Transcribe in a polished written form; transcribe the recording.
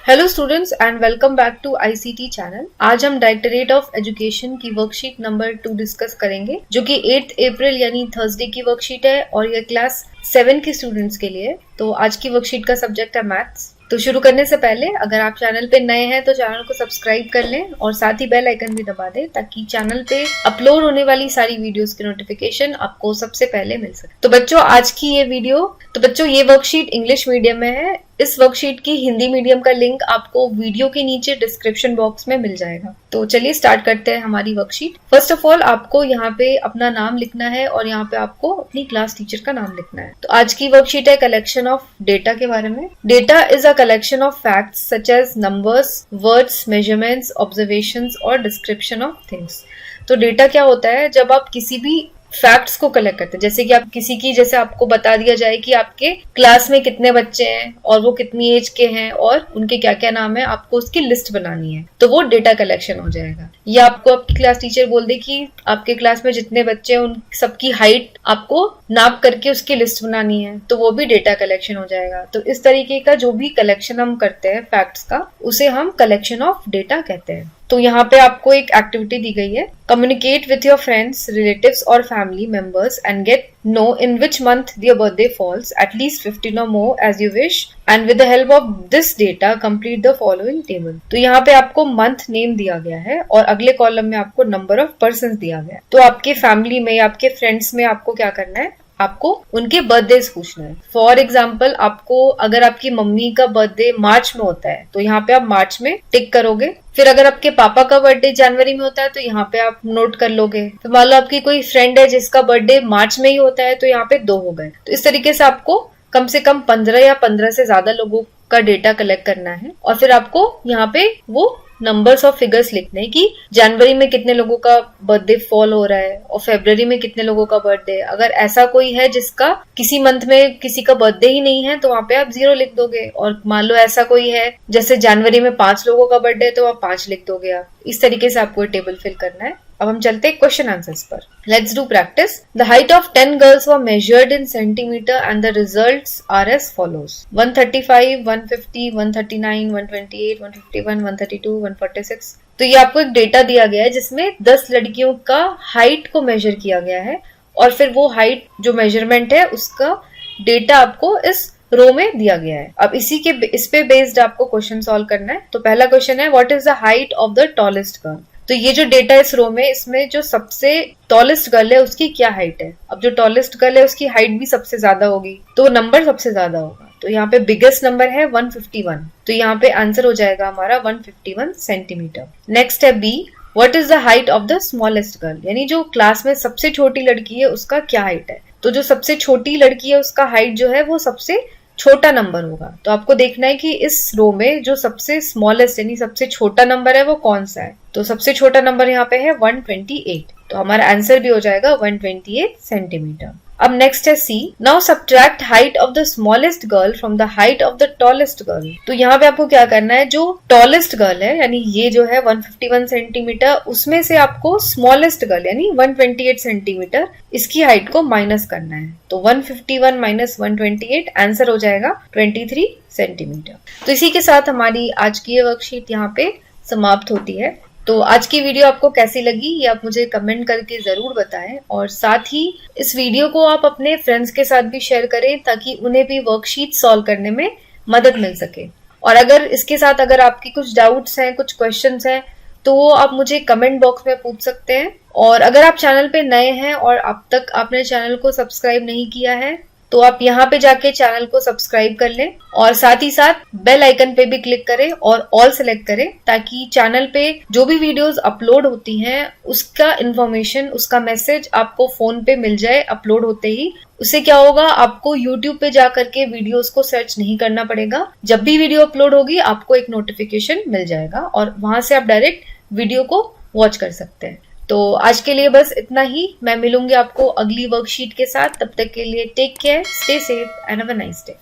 Hello students and welcome back to ICT channel. आज हम directorate of education की worksheet number 2 discuss करेंगे, जो कि 8 अप्रैल यानी थर्सडे की वर्कशीट है और ये क्लास 7 के स्टूडेंट्स के लिए। तो आज की वर्कशीट का सब्जेक्ट है मैथ्स। तो शुरू करने से पहले अगर आप चैनल पे नए हैं तो चैनल को सब्सक्राइब कर लें और साथ ही बेल आइकन भी दबा दें ताकि चैनल पे अपलोड होने वाली सारी वीडियोस की नोटिफिकेशन आपको सबसे पहले मिल सके। तो बच्चों आज की ये वर्कशीट इंग्लिश मीडियम में है। इस वर्कशीट की हिंदी मीडियम का लिंक आपको वीडियो के नीचे डिस्क्रिप्शन बॉक्स में मिल जाएगा। तो चलिए स्टार्ट करते हैं हमारी वर्कशीट। फर्स्ट ऑफ ऑल आपको यहाँ पे अपना नाम लिखना है और यहाँ पे आपको अपनी क्लास टीचर का नाम लिखना है। तो आज की वर्कशीट है कलेक्शन ऑफ डेटा के बारे में। Data is a collection of facts such as numbers, words, measurements, observations और डिस्क्रिप्शन ऑफ थिंग्स। तो डेटा क्या होता है? जब आप किसी भी फैक्ट्स को कलेक्ट करते हैं, जैसे कि आप जैसे आपको बता दिया जाए कि आपके क्लास में कितने बच्चे हैं और वो कितनी एज के हैं और उनके क्या क्या नाम है, आपको उसकी लिस्ट बनानी है, तो वो डेटा कलेक्शन हो जाएगा। या आपको आपकी क्लास टीचर बोल दे कि आपके क्लास में जितने बच्चे हैं उन सबकी हाइट आपको नाप करके उसकी लिस्ट बनानी है, तो वो भी डेटा कलेक्शन हो जाएगा। तो इस तरीके का जो भी कलेक्शन हम करते हैं फैक्ट्स का, उसे हम कलेक्शन ऑफ डेटा कहते हैं। तो यहाँ पे आपको एक एक्टिविटी दी गई है, communicate with your friends, relatives और family members and get know in which month their birthday falls, at least 15 or more as you wish, and with the help of this data complete the following table। तो यहाँ पे आपको month name दिया गया है और अगले कॉलम में आपको नंबर ऑफ पर्सन दिया गया है। तो आपके फैमिली में, आपके फ्रेंड्स में आपको क्या करना है, आपको उनके बर्थडे पूछना है। फॉर एग्जाम्पल आपको अगर आपकी मम्मी का बर्थडे मार्च में होता है तो यहाँ पे आप मार्च में टिक करोगे। फिर अगर आपके पापा का बर्थडे जनवरी में होता है तो यहाँ पे आप नोट कर लोगे। तो मान लो आपकी कोई फ्रेंड है जिसका बर्थडे मार्च में ही होता है तो यहाँ पे 2 हो गए। तो इस तरीके से आपको कम से कम 15 या 15 से ज्यादा लोगों का डेटा कलेक्ट करना है और फिर आपको यहाँ पे वो नंबर्स ऑफ फिगर्स लिखने हैं कि जनवरी में कितने लोगों का बर्थडे फॉल हो रहा है और फरवरी में कितने लोगों का बर्थडे। अगर ऐसा कोई है जिसका किसी मंथ में किसी का बर्थडे ही नहीं है तो वहां पे आप 0 लिख दोगे। और मान लो ऐसा कोई है जैसे जनवरी में 5 लोगों का बर्थडे है तो आप 5 लिख दोगे। आप इस तरीके से आपको टेबल फिल करना है। अब हम चलते हैं क्वेश्चन आंसर्स पर। Let's do practice. The height of 10 girls were measured in centimetre and the results are as follows. 135, 150, 139, 128, 151, 132, 146। तो ये आपको एक डेटा दिया गया है जिसमें 10 लड़कियों का हाइट को मेजर किया गया है और फिर वो हाइट जो मेजरमेंट है उसका डेटा आपको इस रो में दिया गया है। अब इस पे बेस्ड आपको क्वेश्चन सॉल्व करना है। तो पहला क्वेश्चन है, what is the height of the tallest girl. तो ये जो डेटा इस रो में, इसमें जो सबसे टॉलेस्ट गर्ल है उसकी क्या हाइट है। अब जो टॉलेस्ट गर्ल है उसकी हाइट भी सबसे ज्यादा होगी तो नंबर सबसे ज्यादा होगा। तो यहाँ पे बिगेस्ट नंबर है 151, तो यहाँ पे आंसर हो जाएगा हमारा 151 सेंटीमीटर। नेक्स्ट है B, what is the height of the smallest girl, यानी जो क्लास में सबसे छोटी लड़की है उसका क्या हाइट है। तो जो सबसे छोटी लड़की है उसका हाइट जो है वो सबसे छोटा नंबर होगा। तो आपको देखना है कि इस रो में जो सबसे स्मॉलेस्ट यानी सबसे छोटा नंबर है वो कौन सा है। तो सबसे छोटा नंबर यहाँ पे है 128, तो हमारा आंसर भी हो जाएगा 128 सेंटीमीटर। अब नेक्स्ट है C, now subtract height of the smallest girl from the height of the tallest girl. तो यहाँ पे आपको क्या करना है, जो टॉलेस्ट गर्ल है यानी ये जो है 151 सेंटीमीटर, उसमें से आपको स्मॉलेस्ट गर्ल यानी 128 सेंटीमीटर इसकी हाइट को माइनस करना है। तो 151 माइनस 128 आंसर हो जाएगा 23 सेंटीमीटर। तो इसी के साथ हमारी आज की ये वर्कशीट यहाँ पे समाप्त होती है। तो आज की वीडियो आपको कैसी लगी ये आप मुझे कमेंट करके जरूर बताएं और साथ ही इस वीडियो को आप अपने फ्रेंड्स के साथ भी शेयर करें ताकि उन्हें भी वर्कशीट सॉल्व करने में मदद मिल सके। और अगर इसके साथ अगर आपकी कुछ डाउट्स हैं, कुछ क्वेश्चंस हैं, तो वो आप मुझे कमेंट बॉक्स में पूछ सकते हैं। और अगर आप चैनल पे नए हैं और अब तक आपने चैनल को सब्सक्राइब नहीं किया है तो आप यहाँ पे जाके चैनल को सब्सक्राइब कर लें और साथ ही साथ बेल आइकन पे भी क्लिक करें और ऑल सेलेक्ट करें ताकि चैनल पे जो भी वीडियोस अपलोड होती हैं उसका इन्फॉर्मेशन, उसका मैसेज आपको फोन पे मिल जाए अपलोड होते ही। उससे क्या होगा, आपको यूट्यूब पे जा करके वीडियोस को सर्च नहीं करना पड़ेगा। जब भी वीडियो अपलोड होगी आपको एक नोटिफिकेशन मिल जाएगा और वहां से आप डायरेक्ट वीडियो को वॉच कर सकते हैं। तो आज के लिए बस इतना ही। मैं मिलूंगी आपको अगली वर्कशीट के साथ। तब तक के लिए take care, stay safe and have a nice day.